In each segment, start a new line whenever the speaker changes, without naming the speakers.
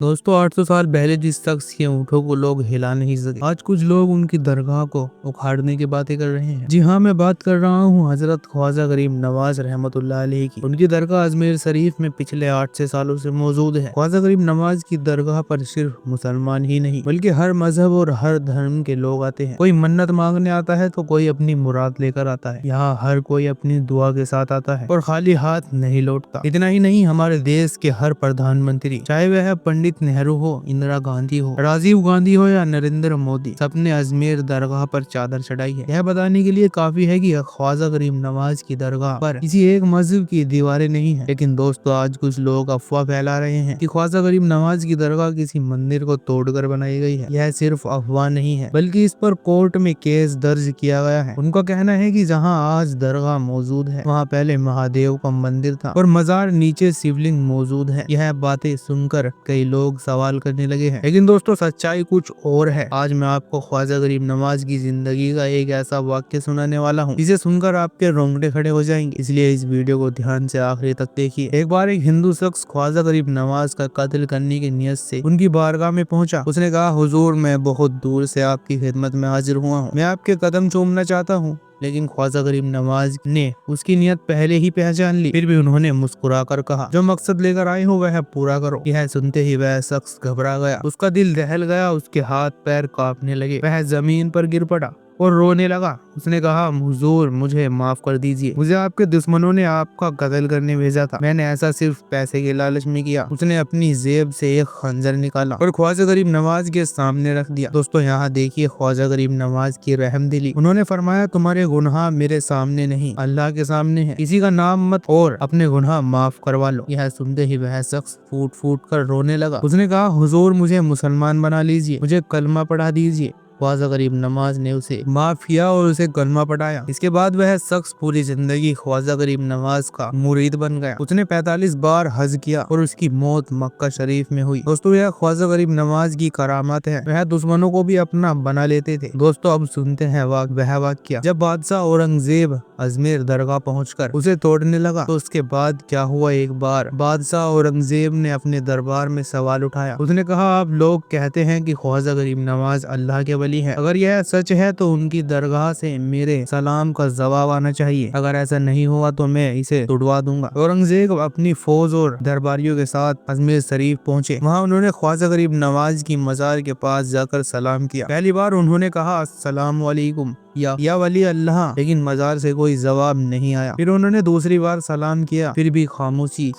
दोस्तों 800 साल पहले जिस शख्स के ऊँटों को लोग हिला नहीं सके, आज कुछ लोग उनकी दरगाह को उखाड़ने की बातें कर रहे हैं। जी हाँ, मैं बात कर रहा हूँ हजरत ख्वाजा गरीब नवाज रहमतुल्लाह अलैह की। उनकी दरगाह अजमेर शरीफ में पिछले 800 सालों से मौजूद है। ख्वाजा गरीब नवाज की दरगाह पर सिर्फ मुसलमान ही नहीं बल्कि हर मजहब और हर धर्म के लोग आते हैं। कोई मन्नत मांगने आता है तो कोई अपनी मुराद लेकर आता है। यहाँ हर कोई अपनी दुआ के साथ आता है और खाली हाथ नहीं लौटता। इतना ही नहीं, हमारे देश के हर प्रधानमंत्री, चाहे वह पंडित नेहरू हो, इंदिरा गांधी हो, राजीव गांधी हो या नरेंद्र मोदी, सबने अजमेर दरगाह पर चादर चढ़ाई है। यह बताने के लिए काफी है कि ख्वाजा गरीब नवाज की दरगाह पर किसी एक मजहब की दीवारें नहीं है। लेकिन दोस्तों, आज कुछ लोग अफवाह फैला रहे हैं कि ख्वाजा गरीब नवाज की दरगाह किसी मंदिर को तोड़कर बनाई गई है। यह सिर्फ अफवाह नहीं है बल्कि इस पर कोर्ट में केस दर्ज किया गया है। उनका कहना है कि जहां आज दरगाह मौजूद है वहां पहले महादेव का मंदिर था और मजार नीचे शिवलिंग मौजूद है। यह बातें सुनकर कई लोग सवाल करने लगे हैं, लेकिन दोस्तों सच्चाई कुछ और है। आज मैं आपको ख्वाजा गरीब नवाज की जिंदगी का एक ऐसा वाक्य सुनाने वाला हूँ जिसे सुनकर आपके रोंगटे खड़े हो जाएंगे, इसलिए इस वीडियो को ध्यान से आखिरी तक देखिए। एक बार एक हिंदू शख्स ख्वाजा गरीब नवाज का कत्ल करने की नियत से उनकी बारगाह में पहुंचा। उसने कहा, हुजूर, मैं बहुत दूर से आपकी खिदमत में हाजिर हुआ हूँ। मैं आपके कदम चूमना चाहता हूँ। लेकिन ख्वाजा गरीब नवाज ने उसकी नियत पहले ही पहचान ली। फिर भी उन्होंने मुस्कुराकर कहा, जो मकसद लेकर आए हो वह पूरा करो। यह सुनते ही वह शख्स घबरा गया, उसका दिल दहल गया, उसके हाथ पैर कांपने लगे। वह जमीन पर गिर पड़ा और रोने लगा। उसने कहा, हुजूर, मुझे माफ कर दीजिए। मुझे आपके दुश्मनों ने आपका कत्ल करने भेजा था। मैंने ऐसा सिर्फ पैसे के लालच में किया। उसने अपनी जेब से एक खंजर निकाला और ख्वाजा गरीब नवाज के सामने रख दिया। दोस्तों यहाँ देखिए ख्वाजा गरीब नवाज की रहमदिली। उन्होंने फरमाया, तुम्हारे गुनाह मेरे सामने नहीं, अल्लाह के सामने है। किसी का नाम मत और अपने गुनाह माफ करवा लो। यह सुनते ही वह शख्स फूट फूट कर रोने लगा। उसने कहा, हुजूर, मुझे मुसलमान बना लीजिए, मुझे कलमा पढ़ा दीजिए। ख्वाजा गरीब नवाज ने उसे माफ किया और उसे कलमा पढ़ाया। इसके बाद वह शख्स पूरी जिंदगी ख्वाजा गरीब नवाज का मुरीद बन गया। उसने 45 बार हज किया और उसकी मौत मक्का शरीफ में हुई। दोस्तों यह ख्वाजा गरीब नवाज की करामात है। वह दुश्मनों को भी अपना बना लेते थे। दोस्तों अब सुनते हैं वह वाकया जब बादशाह औरंगजेब अजमेर दरगाह पहुंचकर उसे तोड़ने लगा। तो उसके बाद क्या हुआ, एक बार बादशाह औरंगजेब ने अपने दरबार में सवाल उठाया। उसने कहा, आप लोग कहते हैं कि ख्वाजा गरीब नवाज अल्लाह के वली है। अगर यह सच है तो उनकी दरगाह से मेरे सलाम का जवाब आना चाहिए। अगर ऐसा नहीं हुआ तो मैं इसे तुड़वा दूंगा। औरंगजेब अपनी फौज और दरबारियों के साथ अजमेर शरीफ पहुंचे। वहां उन्होंने ख्वाजा गरीब नवाज की मजार के पास जाकर सलाम किया। पहली बार उन्होंने कहा, अस्सलाम वालेकुम या वली अल्लाह, लेकिन मजार से कोई जवाब नहीं आया। फिर उन्होंने दूसरी बार सलाम किया, फिर भी खामोशी।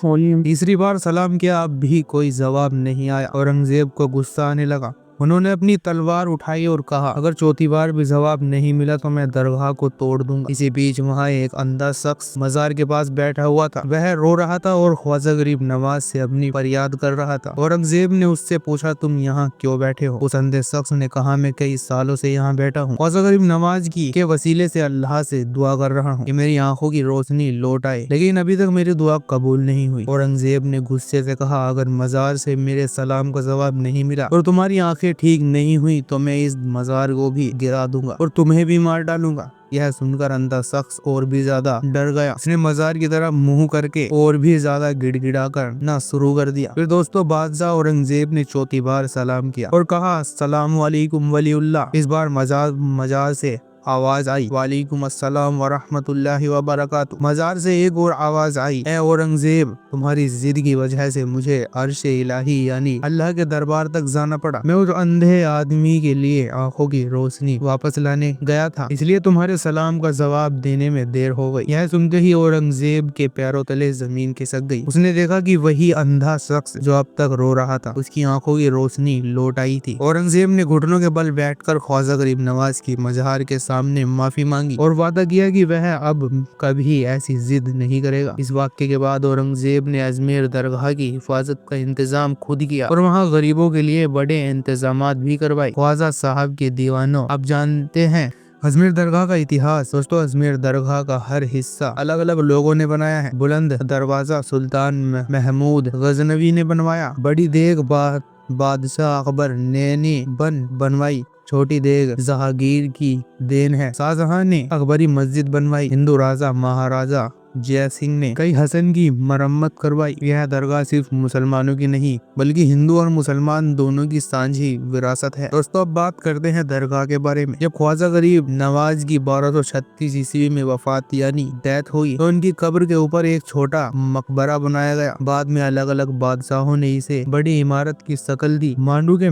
तीसरी बार सलाम किया, अब भी कोई जवाब नहीं आया। औरंगजेब को गुस्सा आने लगा। उन्होंने अपनी तलवार उठाई और कहा, अगर चौथी बार भी जवाब नहीं मिला तो मैं दरगाह को तोड़ दूंगा। इसी बीच वहाँ एक अंधा शख्स मजार के पास बैठा हुआ था। वह रो रहा था और ख्वाजा गरीब नवाज से अपनी फरियाद कर रहा था। औरंगजेब ने उससे पूछा, तुम यहाँ क्यों बैठे हो? उस अंधे शख्स ने कहा, मैं कई सालों से यहाँ बैठा हूँ। ख्वाजा गरीब नवाज की के वसीले से अल्लाह से दुआ कर रहा हूँ कि मेरी आंखों की रोशनी लौट आए, लेकिन अभी तक मेरी दुआ कबूल नहीं हुई। औरंगजेब ने गुस्से से कहा, अगर मजार से मेरे सलाम का जवाब नहीं मिला और तुम्हारी आंखें ठीक नहीं हुई तो मैं इस मजार को भी गिरा दूंगा और तुम्हें भी मार डालूंगा। यह सुनकर अंधा शख्स और भी ज्यादा डर गया। उसने मजार की तरफ मुंह करके और भी ज्यादा गिड़गिड़ा करना शुरू कर दिया। फिर दोस्तों बादशाह औरंगजेब ने चौथी बार सलाम किया और कहा, अस्सलाम वालेकुम वलीउल्लाह। इस बार मजार से आवाज आई, वालेकुम अस्सलाम व रहमतुल्लाहि व बरकातुहू। मजार से एक और आवाज आई, ए औरंगजेब, तुम्हारी जिद की वजह से मुझे अर्शे इलाही यानी अल्लाह के दरबार तक जाना पड़ा। मैं उस अंधे आदमी के लिए आंखों की रोशनी वापस लाने गया था, इसलिए तुम्हारे सलाम का जवाब देने में देर हो गई। यह सुनते ही औरंगजेब के पैरों तले जमीन खिसक गई। उसने देखा कि वही अंधा शख्स जो अब तक रो रहा था, उसकी आंखों की रोशनी लौट आई थी। औरंगजेब ने घुटनों के बल बैठकर ख्वाजा गरीब नवाज की मजार के सामने माफी मांगी और वादा किया कि वह अब कभी ऐसी जिद नहीं करेगा। इस वाक्य के बाद औरंगजेब ने अजमेर दरगाह की हिफाजत का इंतजाम खुद किया और वहाँ गरीबों के लिए बड़े इंतजामात भी करवाए। ख्वाजा साहब के दीवानों, अब जानते हैं अजमेर दरगाह का इतिहास। दोस्तों अजमेर दरगाह का हर हिस्सा अलग अलग लोगों ने बनाया है। बुलंद दरवाजा सुल्तान महमूद गजनवी ने बनवाया। बड़ी देग बादशाह अकबर ने बनवाई। छोटी देग जहांगीर की देन है। शाहजहां ने अकबरी मस्जिद बनवाई। हिंदू राजा महाराजा जय सिंह ने कई हसन की मरम्मत करवाई। यह दरगाह सिर्फ मुसलमानों की नहीं बल्कि हिंदू और मुसलमान दोनों की साझी विरासत है। दोस्तों अब बात करते हैं दरगाह के बारे में। जब ख्वाजा गरीब नवाज की 1236 ईस्वी में वफात यानी डेथ हुई तो उनकी कब्र के ऊपर एक छोटा मकबरा बनाया गया। बाद में अलग अलग बादशाहों ने इसे बड़ी इमारत की शक्ल दी। मांडू के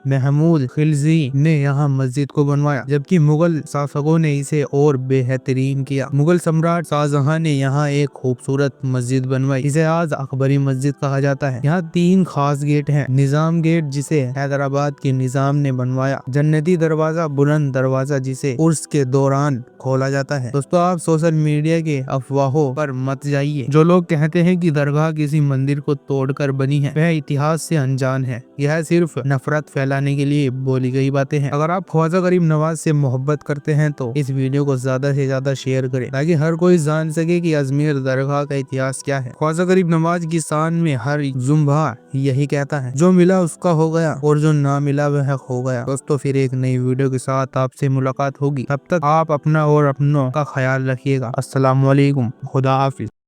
महमूद खिलजी ने यहाँ मस्जिद को बनवाया, जबकि मुगल शासकों ने इसे और बेहतरीन किया। मुगल सम्राट शाहजहां ने यहाँ एक खूबसूरत मस्जिद बनवाई, इसे आज अकबरी मस्जिद कहा जाता है। यहाँ 3 खास गेट हैं। निजाम गेट जिसे हैदराबाद के निजाम ने बनवाया, जन्नती दरवाजा, बुलंद दरवाजा जिसे उर्स के दौरान खोला जाता है। दोस्तों आप सोशल मीडिया के अफवाहों पर मत जाइए। जो लोग कहते हैं कि दरगाह किसी मंदिर को तोड़कर बनी है वह इतिहास से अनजान है। यह सिर्फ नफरत फैलाने के लिए बोली गई बातें हैं। अगर आप ख्वाजा गरीब नवाज से मोहब्बत करते हैं तो इस वीडियो को ज्यादा से ज्यादा शेयर करें ताकि हर कोई जान सके कि अजमेर दरगाह का इतिहास क्या है। ख्वाजा गरीब नवाज की शान में हर जुम्बा यही कहता है, जो मिला उसका हो गया और जो ना मिला वह खो गया। दोस्तों फिर एक नई वीडियो के साथ आपसे मुलाकात होगी। तब तक आप अपना और अपनों का ख्याल रखिएगा। अस्सलाम वालेकुम, खुदा हाफिज।